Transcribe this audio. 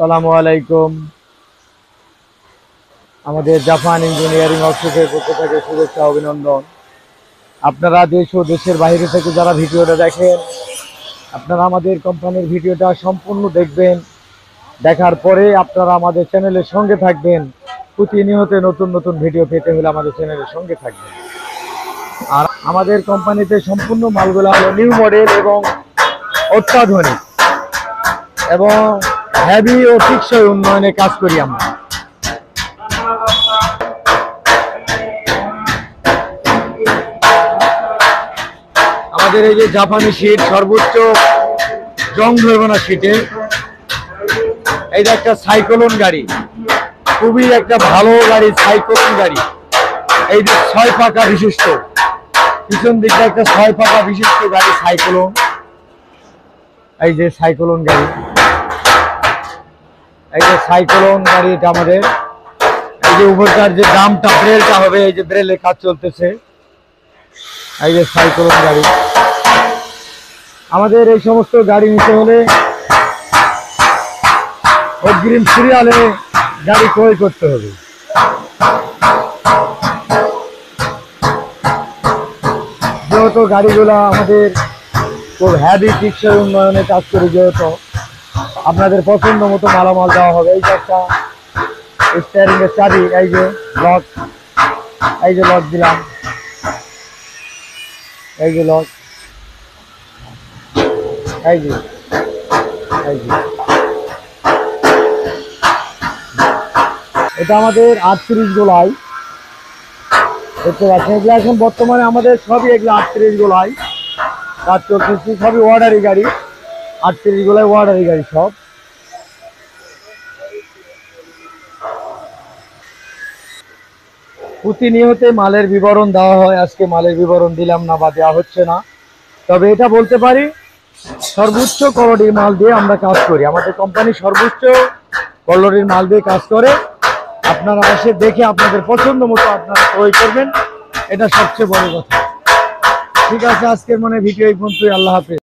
আসসালামু আলাইকুম। আমাদের জাপান ইঞ্জিনিয়ারিং ওয়ার্কশপের পক্ষ থেকে শুভেচ্ছা অভিনন্দন। আপনারা দেশ ও দেশের বাইরে থেকে যারা ভিডিওটা দেখেন, আপনারা আমাদের কোম্পানির ভিডিওটা সম্পূর্ণ দেখবেন। দেখার পরে আপনারা আমাদের চ্যানেলের সঙ্গে থাকবেন। প্রতিনিয়ত নতুন নতুন ভিডিও পেতে হলে আমাদের চ্যানেলের সঙ্গে থাকবেন। আর আমাদের কোম্পানিতে সম্পূর্ণ মালগুলো হলো নিউ মডেল এবং অত্যাধুনিক এবং হেভি ও টেকসই উন্নয়নে কাজ করি আমরা। আমাদের এই যে জাপানি শীট, সর্বোচ্চ জং ধরবে না শীটে। এইটা একটা সাইক্লোন গাড়ি, খুবই একটা ভালো গাড়ি, সাইক্লোন গাড়ি। এই যে 6 পাকা বিশিষ্ট, পিছন দিকটা একটা 6 পাকা বিশিষ্ট গাড়ি সাইক্লোন। এই যে সাইক্লোন গাড়ি, এই যে সাইক্লোন গাড়িটা আমাদের। এই যে উপরকার যে দামটা ব্রেলটা হবে, এই যে ব্রেলের কাজ চলতেছে। এই যে সাইক্লোন গাড়ি। আমাদের এই সমস্ত গাড়ি নিতে হলে অগ্রিম সিরিয়ালে গাড়ি ক্রয় করতে হবে। যেহেতু গাড়িগুলো আমাদের খুব হ্যাভি টেকসই উন্নয়নে কাজ করে, যেহেতু আপনাদের পছন্দ মতো মালামাল দেওয়া হবে। এই যে একটা স্টিয়ারিং এর চাবি, এই যে লক, এই যে লক দিলাম, এই যে লক, এই যে এই যে এটা আমাদের 38 গোলাই দেখতে পাচ্ছেন। এগুলো এখন বর্তমানে আমাদের সবই এগুলো 38 গোলাই কাজ চলতেছে, সবই অর্ডারি গাড়ি। 38 গোলাই অর্ডারি গাড়ি সব। প্রতিনিয়ত মালের বিবরণ দেওয়া হয়, আজকে মালের বিবরণ দিলাম না বা দেওয়া হচ্ছে না। তবে এটা বলতে পারি, সর্বোচ্চ কোয়ালিটির মাল দিয়ে আমরা কাজ করি। আমাদের কোম্পানি সর্বোচ্চ কোয়ালিটির মাল দিয়ে কাজ করে। আপনারা এসে দেখে আপনাদের পছন্দ মতো আপনারা ক্রয় করবেন, এটা সবচেয়ে বড় কথা। ঠিক আছে, আজকের ভিডিও এই পর্যন্তই। আল্লাহ হাফেজ।